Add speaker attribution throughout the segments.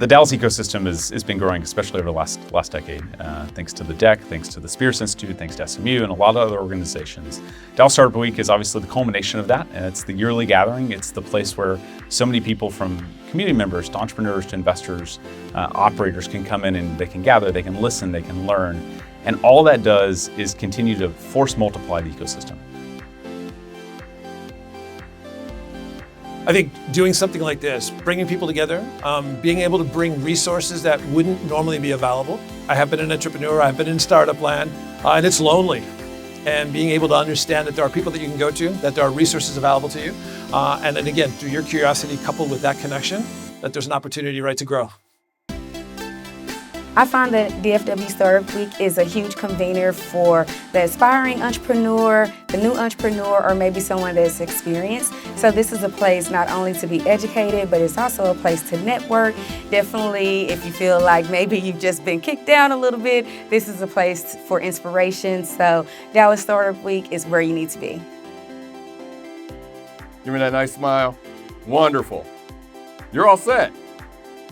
Speaker 1: The Dallas ecosystem has been growing, especially over the last decade, thanks to the DEC, thanks to the Spears Institute, thanks to SMU, and a lot of other organizations. Dallas Startup Week is obviously the culmination of that, and it's the yearly gathering. It's the place where so many people, from community members to entrepreneurs to investors, operators, can come in and they can gather, they can listen, they can learn, and all that does is continue to force multiply the ecosystem.
Speaker 2: I think doing something like this, bringing people together, being able to bring resources that wouldn't normally be available. I have been an entrepreneur, I've been in startup land, and it's lonely. And being able to understand that there are people that you can go to, that there are resources available to you. And then again, through your curiosity coupled with that connection, that there's an opportunity, right, to grow.
Speaker 3: I find that DFW Startup Week is a huge convener for the aspiring entrepreneur, the new entrepreneur, or maybe someone that's experienced. So this is a place not only to be educated, but it's also a place to network. Definitely, if you feel like maybe you've just been kicked down a little bit, this is a place for inspiration. So Dallas Startup Week is where you need to be.
Speaker 4: Give me that nice smile. Wonderful. You're all set.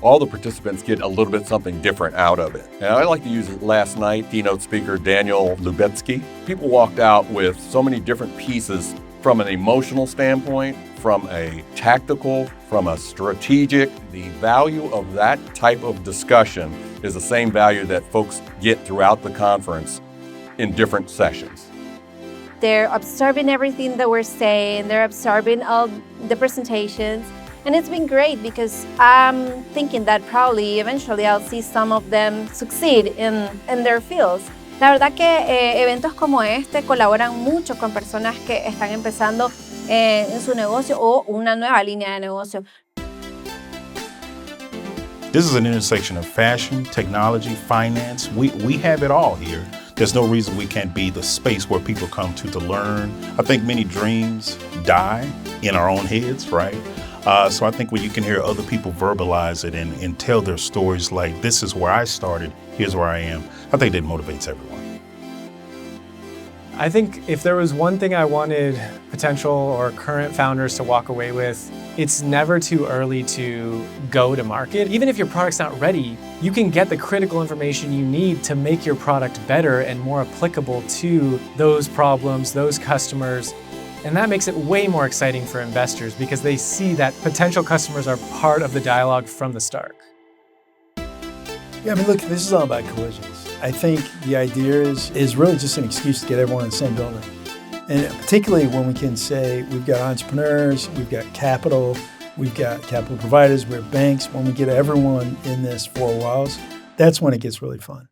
Speaker 4: All the participants get a little bit something different out of it. And I like to use it last night, keynote speaker Daniel Lubetsky. People walked out with so many different pieces from an emotional standpoint, from a tactical, from a strategic. The value of that type of discussion is the same value that folks get throughout the conference in different sessions.
Speaker 5: They're absorbing everything that we're saying, they're absorbing all the presentations. And it's been great because I'm thinking that probably eventually I'll see some of them succeed in their fields. La verdad que eventos como este colaboran mucho con personas que están empezando en su negocio o una nueva línea de negocio.
Speaker 6: This is an intersection of fashion, technology, finance. We have it all here. There's no reason we can't be the space where people come to learn. I think many dreams die in our own heads, right? So I think when you can hear other people verbalize it and tell their stories like, this is where I started, here's where I am, I think that motivates everyone.
Speaker 7: I think if there was one thing I wanted potential or current founders to walk away with, it's never too early to go to market. Even if your product's not ready, you can get the critical information you need to make your product better and more applicable to those problems, those customers. And that makes it way more exciting for investors because they see that potential customers are part of the dialogue from the start.
Speaker 8: Yeah, I mean, look, this is all about collisions. I think the idea is really just an excuse to get everyone in the same building. And particularly when we can say we've got entrepreneurs, we've got capital providers, we have banks. When we get everyone in this four walls, that's when it gets really fun.